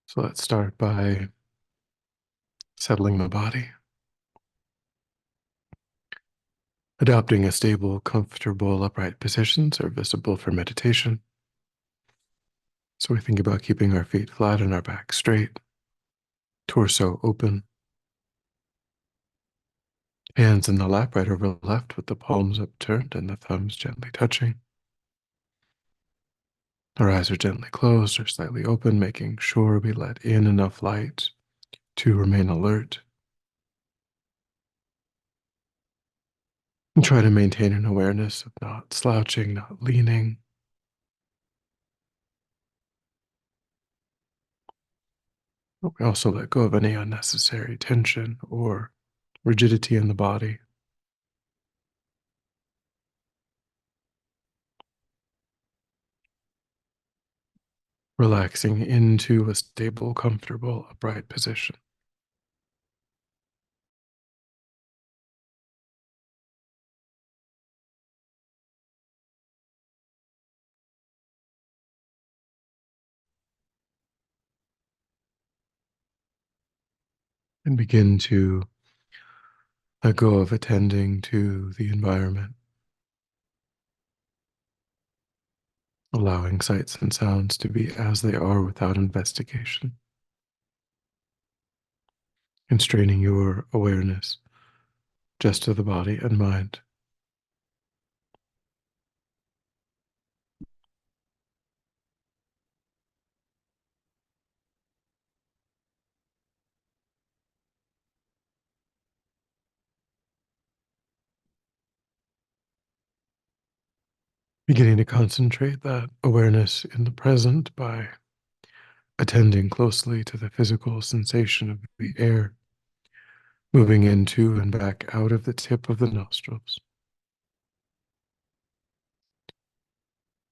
So let's start by settling the body, adopting a stable, comfortable, upright position serviceable for meditation. So we think about keeping our feet flat and our back straight, torso open, hands in the lap right over left with the palms upturned and the thumbs gently touching. Our eyes are gently closed or slightly open, making sure we let in enough light to remain alert. And try to maintain an awareness of not slouching, not leaning. We also let go of any unnecessary tension or rigidity in the body, relaxing into a stable, comfortable, upright position. And begin to let go of attending to the environment, allowing sights and sounds to be as they are without investigation, and straining your awareness just to the body and mind. Beginning to concentrate that awareness in the present by attending closely to the physical sensation of the air moving into and back out of the tip of the nostrils.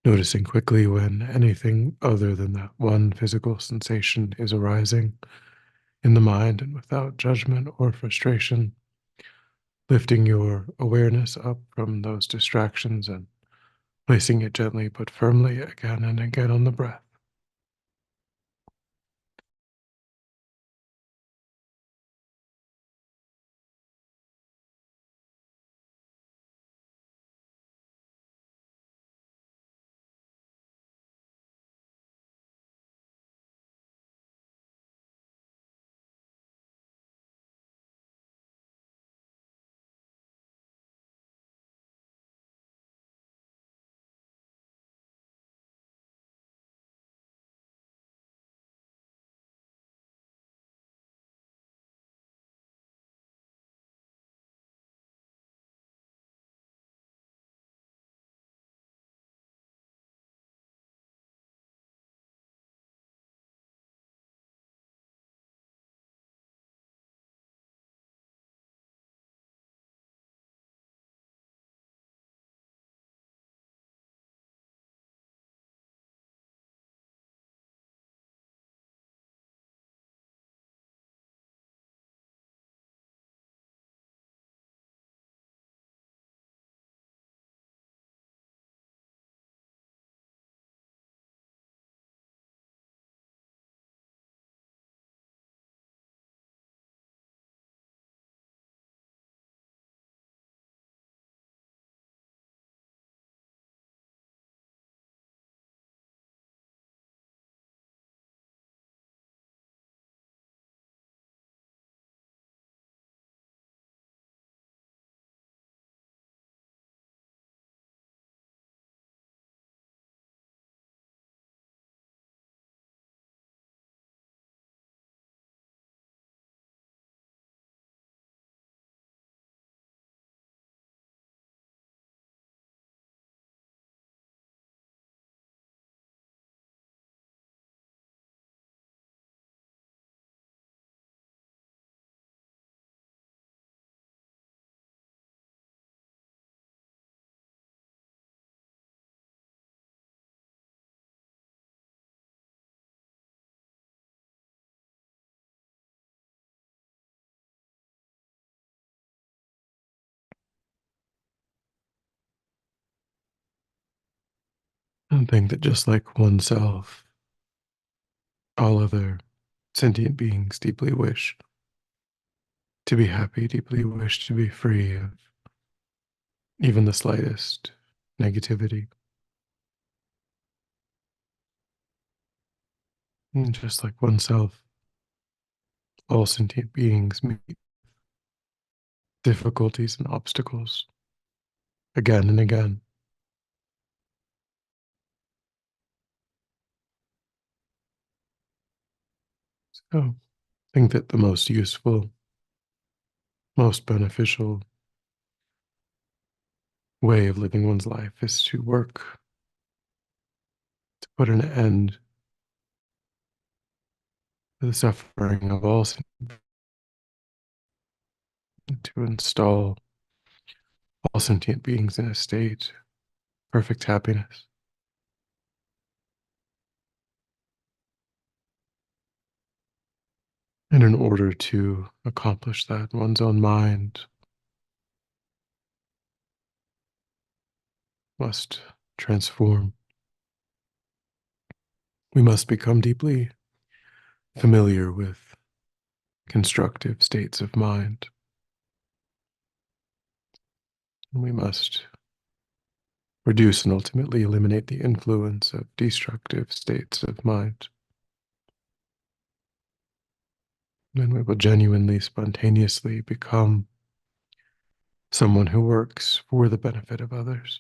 Noticing quickly when anything other than that one physical sensation is arising in the mind, and without judgment or frustration, lifting your awareness up from those distractions and placing it gently but firmly again and again on the breath. And think that just like oneself, all other Sentient beings deeply wish to be happy, deeply wish to be free of even the slightest negativity. And just like oneself, all sentient beings meet difficulties and obstacles again and again. So I think that the most useful, most beneficial way of living one's life is to work to put an end to the suffering of all, to install all sentient beings in a state of perfect happiness. And in order to accomplish that, one's own mind must transform. We must become deeply familiar with constructive states of mind. And we must reduce and ultimately eliminate the influence of destructive states of mind. Then we will genuinely, spontaneously become someone who works for the benefit of others.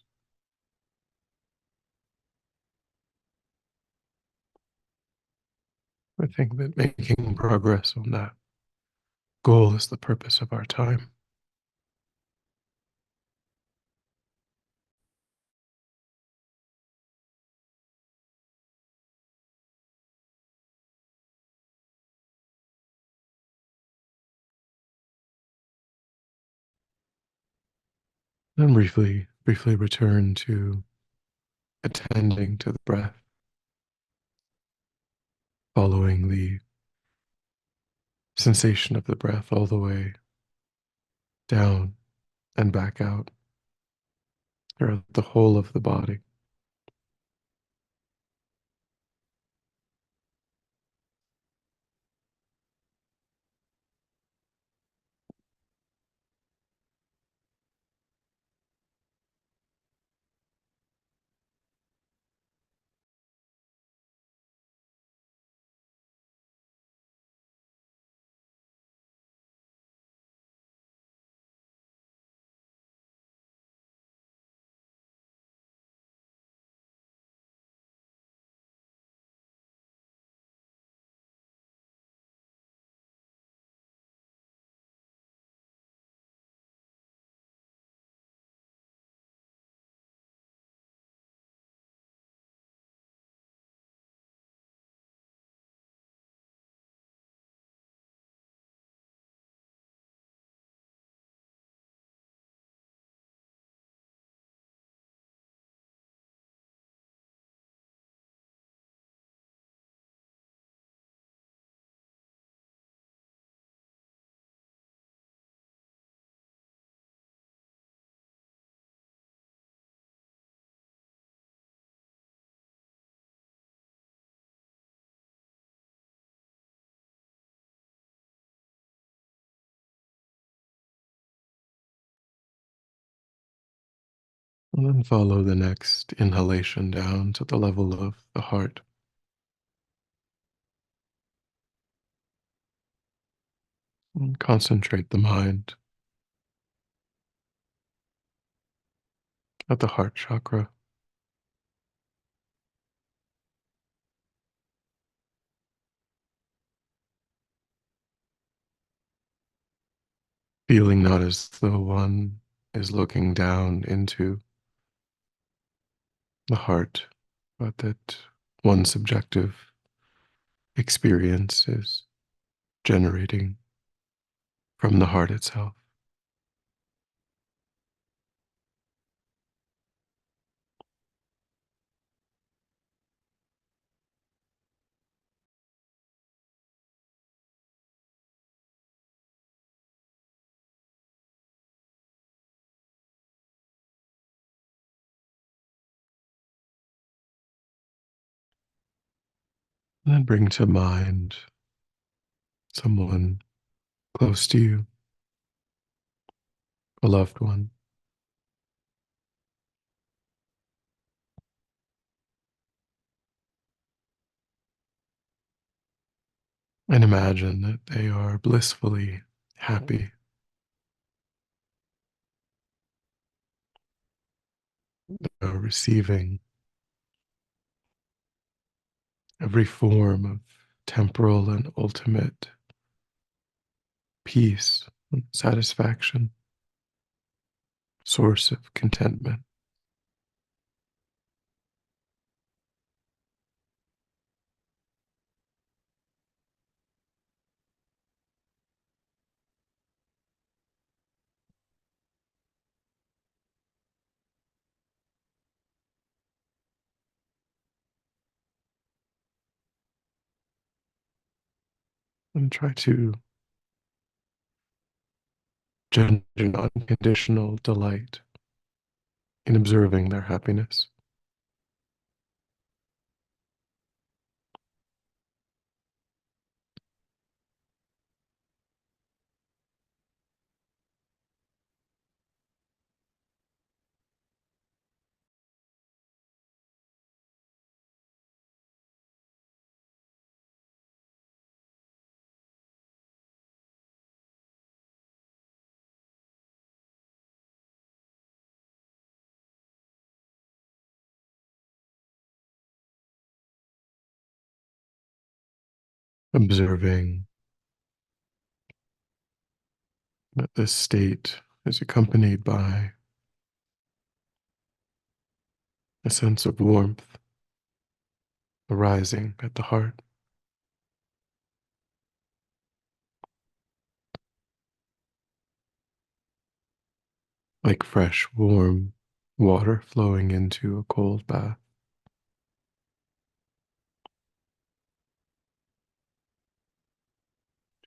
I think that making progress on that goal is the purpose of our time. Then briefly return to attending to the breath, following the sensation of the breath all the way down and back out throughout the whole of the body. And then follow the next inhalation down to the level of the heart. And concentrate the mind at the heart chakra, feeling not as though one is looking down into the heart, but that one subjective experience is generating from the heart itself. And then bring to mind someone close to you, a loved one, and imagine that they are blissfully happy, receiving every form of temporal and ultimate peace and satisfaction, source of contentment. And try to generate an unconditional delight in observing their happiness. Observing that this state is accompanied by a sense of warmth arising at the heart, like fresh, warm water flowing into a cold bath.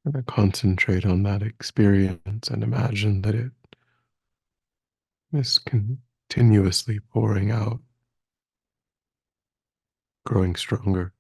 And I concentrate on that experience and imagine that it is continuously pouring out, growing stronger.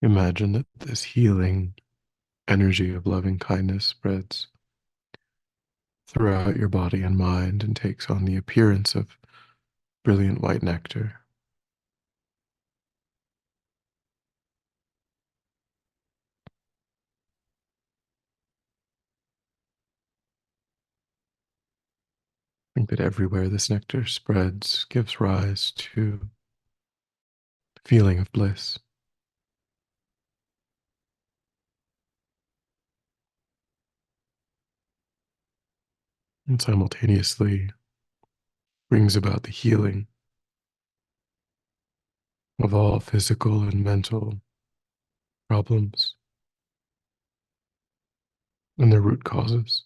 Imagine that this healing energy of loving kindness spreads throughout your body and mind and takes on the appearance of brilliant white nectar. I think that everywhere this nectar spreads gives rise to the feeling of bliss and simultaneously brings about the healing of all physical and mental problems and their root causes.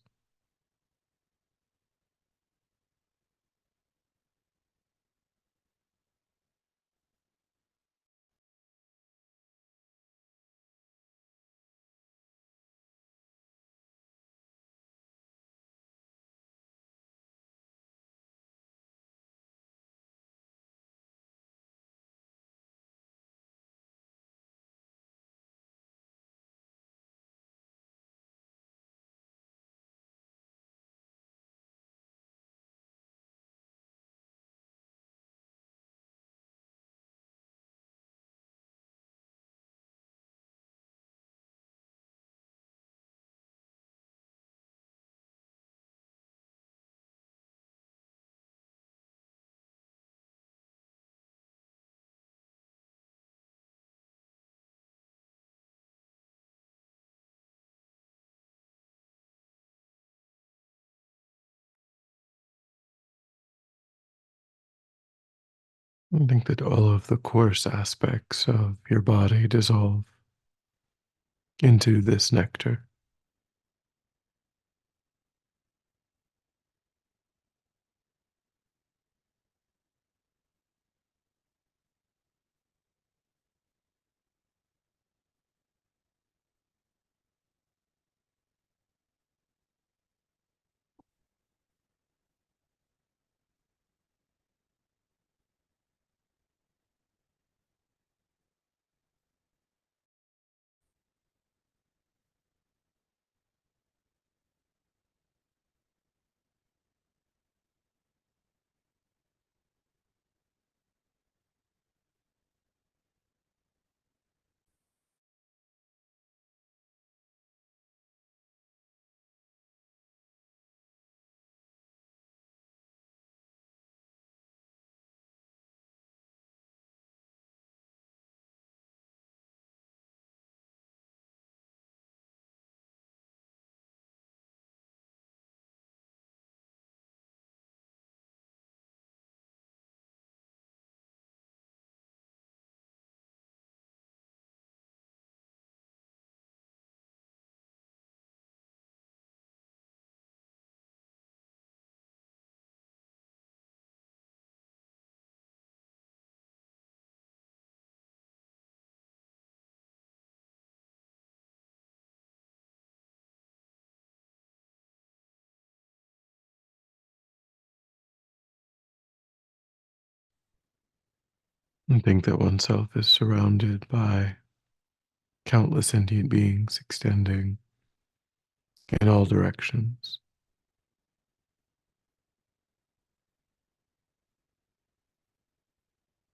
I think that all of the coarse aspects of your body dissolve into this nectar. And think that oneself is surrounded by countless sentient beings extending in all directions.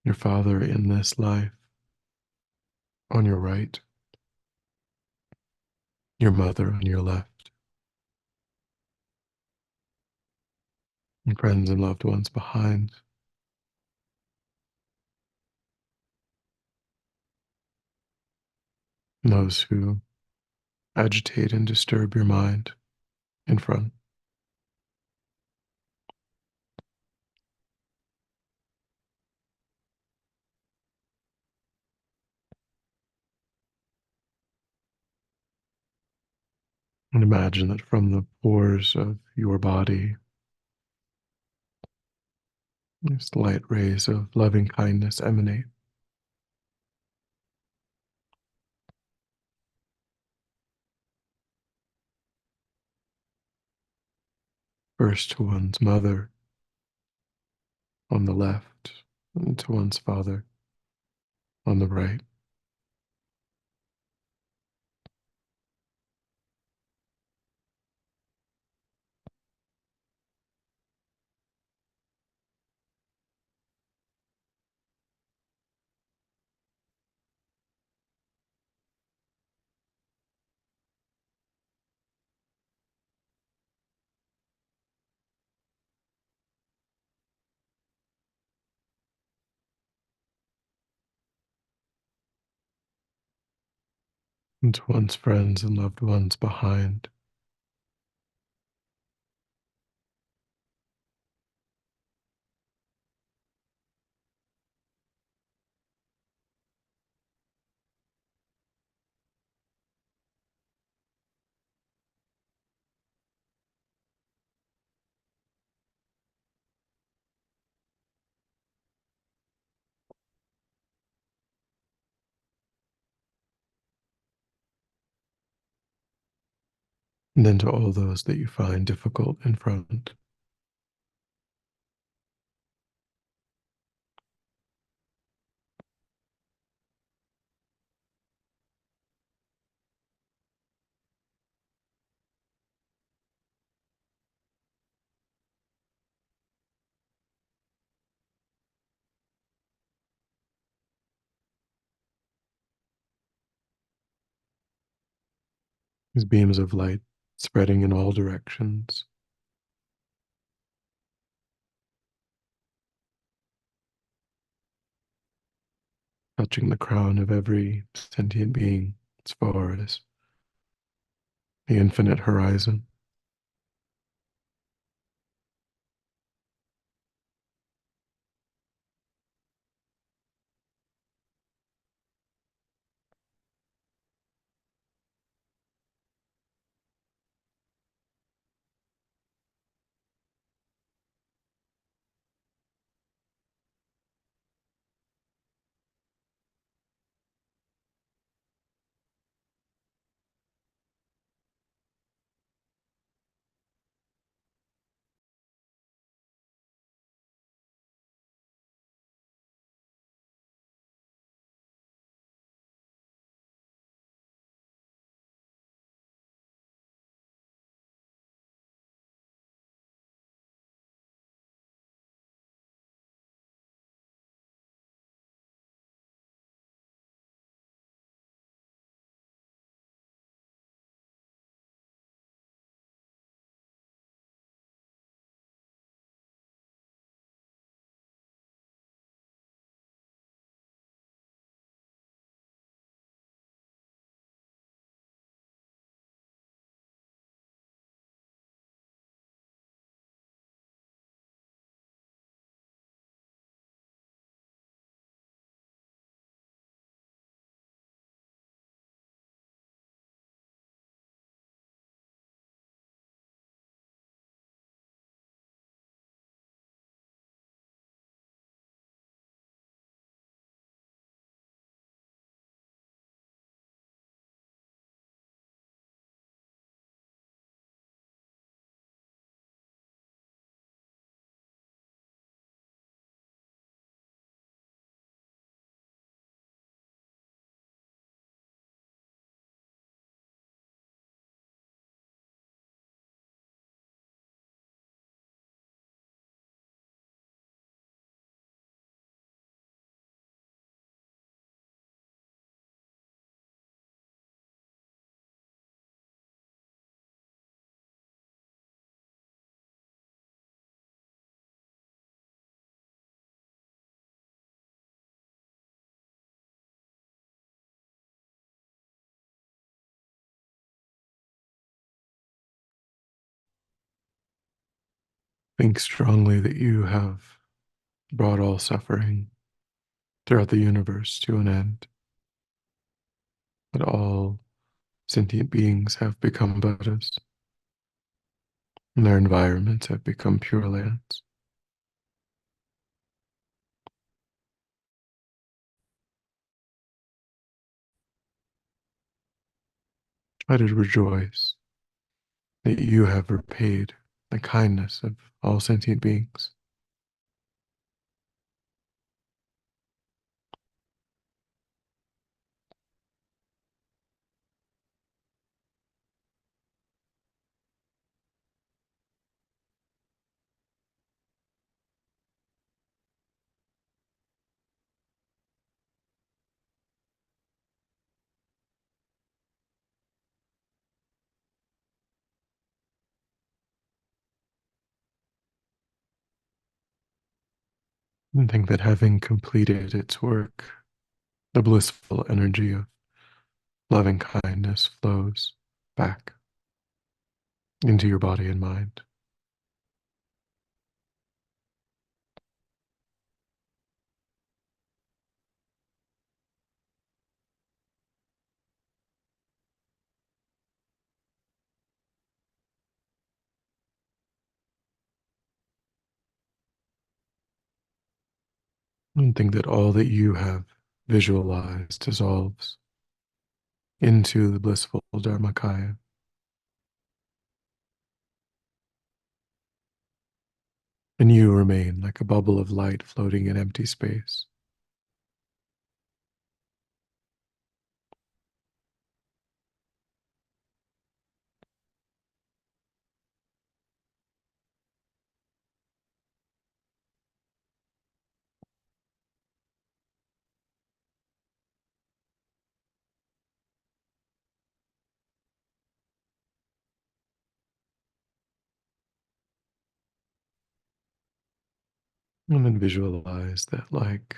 Your father in this life on your right, your mother on your left, and friends and loved ones behind, and those who agitate and disturb your mind in front. And imagine that from the pores of your body, these light rays of loving kindness emanate, first to one's mother on the left, and to one's father on the right. And to one's friends and loved ones behind. And then to all those that you find difficult in front. These beams of light spreading in all directions, touching the crown of every sentient being as far as the infinite horizon. Think strongly that you have brought all suffering throughout the universe to an end, that all sentient beings have become Buddhas, and their environments have become pure lands. Try to rejoice that you have repaid the kindness of all sentient beings, and think that having completed its work, the blissful energy of loving kindness flows back into your body and mind. And think that all that you have visualized dissolves into the blissful Dharmakaya, and you remain like a bubble of light floating in empty space. And then visualize that like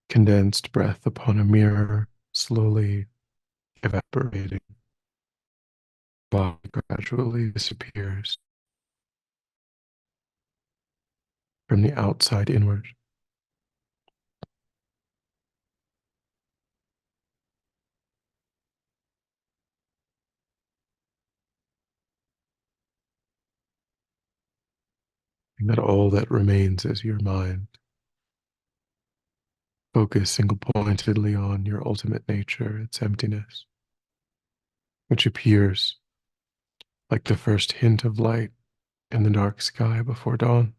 condensed breath upon a mirror, slowly evaporating. Body gradually disappears from the outside inward. And that all that remains is your mind. Focus single pointedly on your ultimate nature, its emptiness, which appears like the first hint of light in the dark sky before dawn.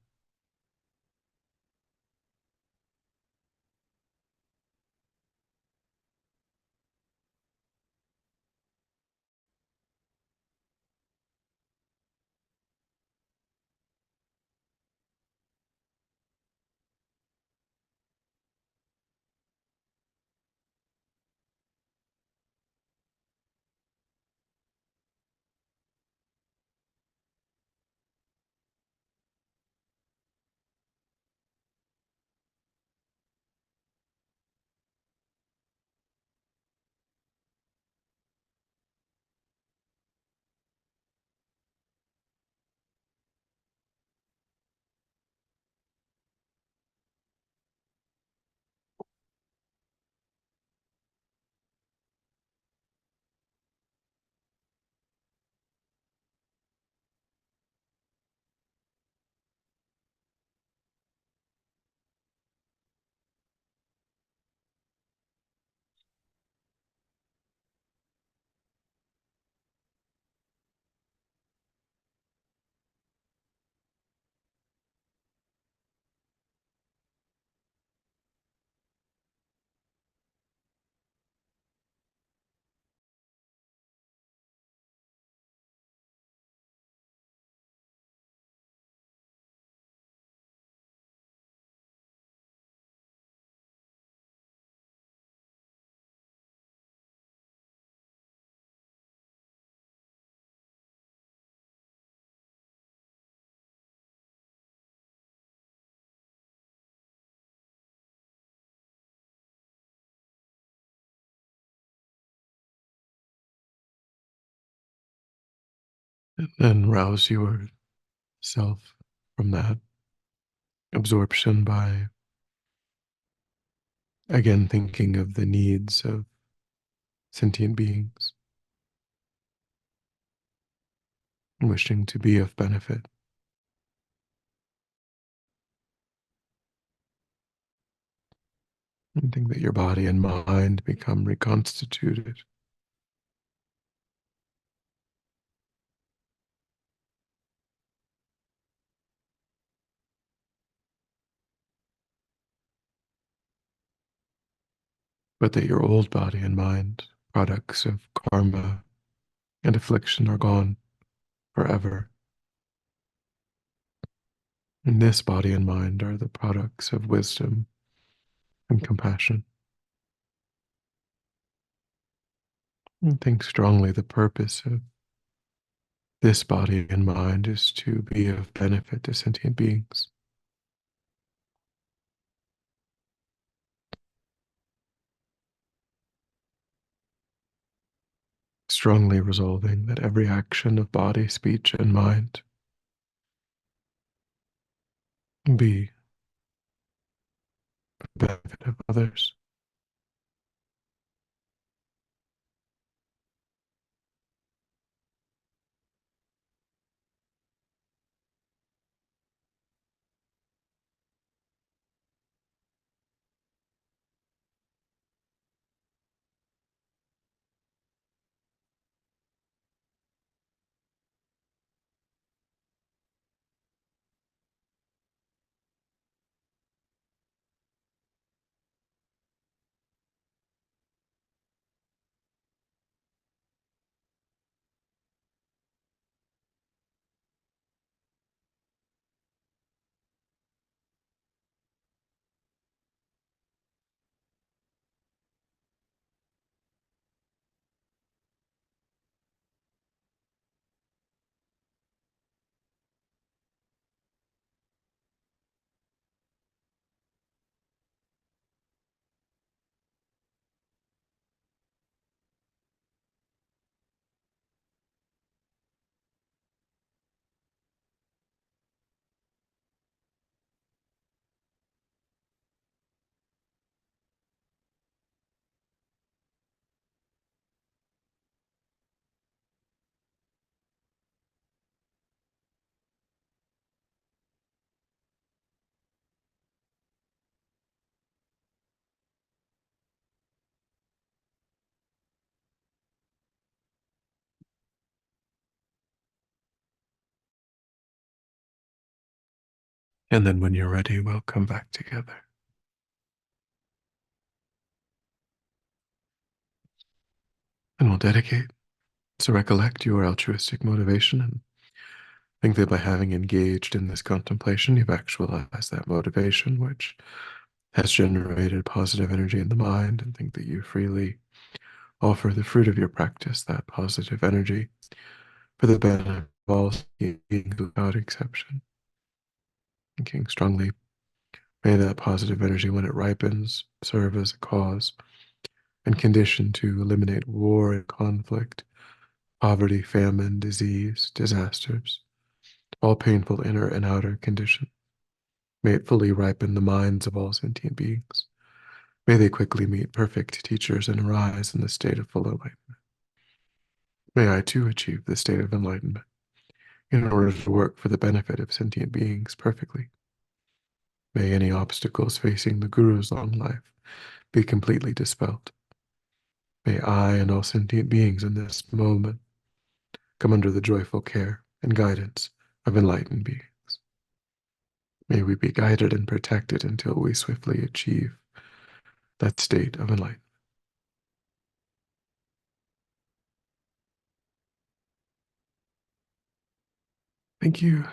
And then rouse your self from that absorption by, again, thinking of the needs of sentient beings, wishing to be of benefit, and think that your body and mind become reconstituted, but that your old body and mind, products of karma and affliction, are gone forever. And this body and mind are the products of wisdom and compassion. And think strongly the purpose of this body and mind is to be of benefit to sentient beings, strongly resolving that every action of body, speech, and mind be for the benefit of others. And then when you're ready, we'll come back together. And we'll dedicate to recollect your altruistic motivation and think that by having engaged in this contemplation, you've actualized that motivation, which has generated positive energy in the mind, and think that you freely offer the fruit of your practice, that positive energy, for the benefit of all beings without exception. Thinking strongly, may that positive energy, when it ripens, serve as a cause and condition to eliminate war and conflict, poverty, famine, disease, disasters, all painful inner and outer conditions. May it fully ripen the minds of all sentient beings. May they quickly meet perfect teachers and arise in the state of full enlightenment. May I too achieve the state of enlightenment in order to work for the benefit of sentient beings perfectly. May any obstacles facing the Guru's long life be completely dispelled. May I and all sentient beings in this moment come under the joyful care and guidance of enlightened beings. May we be guided and protected until we swiftly achieve that state of enlightenment. Thank you